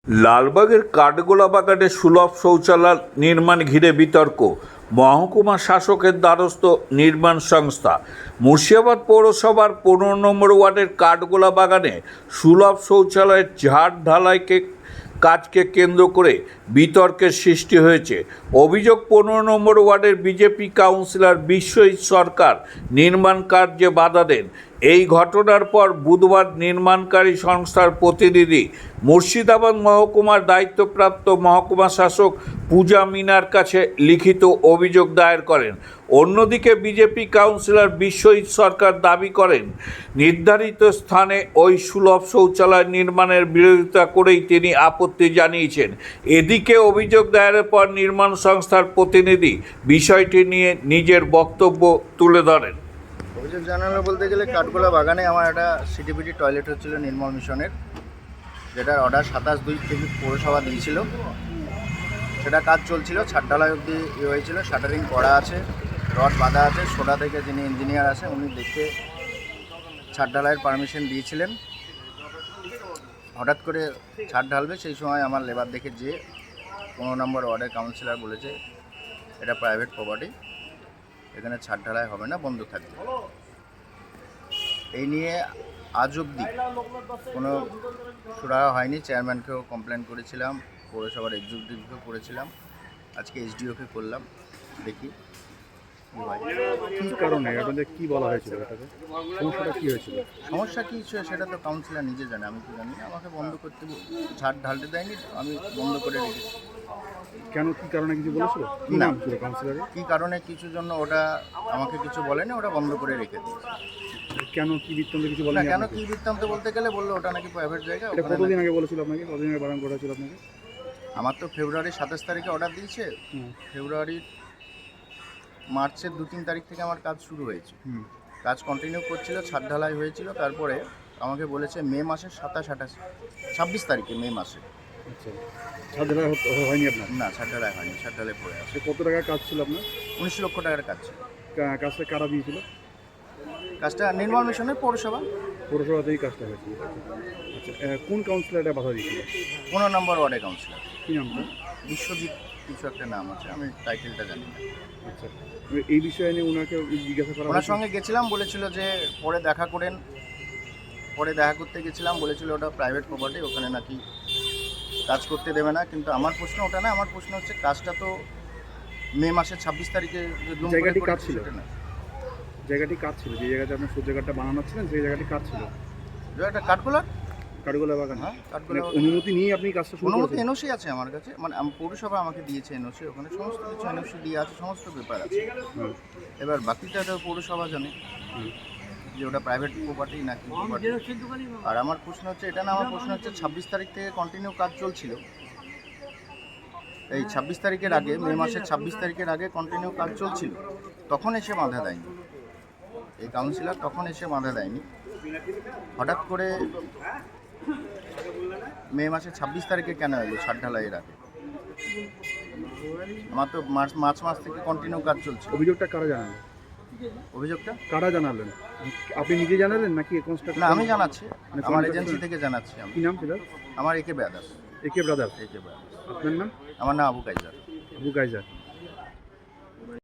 লালবাগের কাঠগোলা বাগানে সুলভ শৌচালয় নির্মাণ ঘিরে বিতর্ক। মহকুমা শাসকের দ্বারস্থ নির্মাণ সংস্থা। মুর্শিদাবাদ পৌরসভার 15 নম্বর ওয়ার্ডের কাঠগোলা বাগানে সুলভ শৌচালয়ের ঝাড় ঢালাইকে কাজকে কেন্দ্র করে বিতর্কের সৃষ্টি হয়েছে। অভিযোগ, 15 নম্বর ওয়ার্ডের বিজেপি কাউন্সিলর বিশ্বজিৎ সরকার নির্মাণ কার্যে বাধা দেন। এই ঘটনার পর বুধবার নির্মাণকারী সংস্থার প্রতিনিধি মুর্শিদাবাদ মহকুমার দায়িত্বপ্রাপ্ত মহকুমা শাসক পূজা মিনার কাছে লিখিত অভিযোগ দায়ের করেন। অন্যদিকে বিজেপি কাউন্সিলর বিশ্বজিৎ সরকার দাবি করেন, নির্ধারিত স্থানে ওই সুলভ শৌচালয় নির্মাণের বিরোধিতা করেই তিনি আপত্তি জানিয়েছেন। এদিকে অভিযোগ দায়েরের পর নির্মাণ সংস্থার প্রতিনিধি বিষয়টি নিয়ে নিজের বক্তব্য তুলে ধরেন। অভিযোগ জানানো বলতে গেলে কাঠগোলা বাগানে আমার একটা সিটিপিটি টয়লেট হচ্ছিল নির্মল মিশনের, যেটার অর্ডার 27/2 থেকে পৌরসভা দিয়েছিল। সেটা কাজ চলছিল, ছাদ ঢালাই অবধি হয়েছিল, শাটারিং করা আছে, রড বাঁধা আছে। সোডা থেকে যিনি ইঞ্জিনিয়ার আছে উনি দেখে ছাদ ঢালাইয়ের পারমিশন দিয়েছিলেন। হঠাৎ করে ছাদ ঢালবে সেই সময় আমার লেবার দেখে যে 15 নম্বর ওয়ার্ডের কাউন্সিলর বলেছে এটা প্রাইভেট প্রপার্টি, এখানে ছাদ ঢালাই হবে না, বন্ধ থাকবে। এই নিয়ে আজ অবধি কোনো সুরাহা হয়নি। চেয়ারম্যানকেও কমপ্লেন করেছিলাম, পৌরসভার এক্সিকিউটিভকেও করেছিলাম, আজকে এসডিওকে করলাম। দেখি কী কারণে আপনাদের কী বলা হয়েছিল, সমস্যাটা কী হয়েছিল? সমস্যা কী সেটা তো কাউন্সিলর নিজে জানে, আমি তো জানি না। আমাকে বন্ধ করতে ছাদ ঢালতে দেয়নি, আমি বন্ধ করে রেখেছি। কেন, কী কারণে কিছু বলেছিল? কী নাম ছিল কাউন্সিলরের? কী কারণে কিছুর জন্য ওটা আমাকে কিছু বলেনি, ওটা বন্ধ করে রেখে দিয়েছে। কেন, কী বৃত্তান্ত কিছু বলেন? না, কেন কী বৃত্তান্ত বলতে গেলে বললো ওটা নাকি প্রাইভেট জায়গা। এটা কতদিন আগে বলেছিল আপনাকে? কতদিন আগে বারণ করা হয়েছিল আপনাকে? আমার তো ফেব্রুয়ারি 27 তারিখে অর্ডার দিয়েছে। মার্চের 2-3 তারিখ থেকে আমার কাজ শুরু হয়েছে। কাজ কন্টিনিউ করছিল, ছাদ ঢালাই হয়েছিল। তারপরে আমাকে বলেছে মে মাসের 26 তারিখে, মে মাসে। আচ্ছা, ছাদ ঢালাই হয়নি আপনার? না, ছাদ ঢালাই হয়নি, ছাদ ঢালাই পড়ে আছে। কত টাকার কাজ ছিল আপনার? 19 লক্ষ টাকার কাজ ছিল। কাজটা কারা দিয়েছিল? কাজটা নির্মল মিশনের পৌরসভা পৌরসভাতেই কাজটা হয়েছিল। আচ্ছা, কোন কাউন্সিলর এটা বাধা দিয়েছিল? 15 নম্বর ওয়ার্ডের কাউন্সিলর। কী নামটা? বিশ্বজিৎ কিছু একটা নাম আছে, আমি টাইটেলটা জানি না। আচ্ছা, এই বিষয়ে নিয়ে ওনাকে জিজ্ঞাসা করা? ওনার সঙ্গে গেছিলাম, বলেছিল যে পরে দেখা করেন। পরে দেখা করতে গেছিলাম, বলেছিল ওটা প্রাইভেট প্রপার্টি, ওখানে নাকি কাজ করতে দেবে না। কিন্তু আমার প্রশ্ন ওটা না, আমার প্রশ্ন হচ্ছে কাজটা তো মে মাসের 26 তারিখে জায়গাটি কাজ ছিল না? জায়গাটি কাজ ছিল, যে জায়গাতে আপনার শৌচাগারটা বানানো ছিলেন সেই জায়গাটি কাজ ছিল। একটা কাঠগোলা বাগান। হ্যাঁ, কাঠগোলা অনুমতি নিয়ে আপনি কাজটা শুরু অনুমতি করেছেন? এনওসি আছে আমার কাছে, মানে পৌরসভা আমাকে দিয়েছে এনওসি, ওখানে সমস্ত কিছু এনওসি দিয়ে আছে, সমস্ত পেপার আছে। এবার বাকিটা তো পৌরসভা জানে যে ওটা প্রাইভেট প্রপার্টি নাকি প্রপার্টি। আর আমার প্রশ্ন হচ্ছে এটা না, আমার প্রশ্ন হচ্ছে 26 তারিখ থেকে কন্টিনিউ কাজ চলছিল। এই 26 তারিখের আগে, মে মাসের 26 তারিখের আগে কন্টিনিউ কাজ চলছিল, তখন এসে বাধা দেয়নি এই কাউন্সিলর, তখন এসে বাধা দেয়নি। হঠাৎ করে মে মাসের 26 তারিখে কেন এলো ছাদ ঢালাইয়ের আগে? আমার তো মার্চ মাস থেকে কন্টিনিউ কাজ চলছে। অভিযোগটা কারা জানালেন? অভিযোগটা কারা জানালেন? আপনি নিজে জানালেন নাকি কনস্ট্রাকশন? না, আমি জানাচ্ছি, আমার এজেন্সি থেকে জানাচ্ছি। আমি। কি নাম ছিল? আমার একে ব্রাদার্স। একে ব্রাদার্স। একে ব্রাদার্স। আপনার নাম? আমার নাম আবু কাইজার। আবু কাইজার।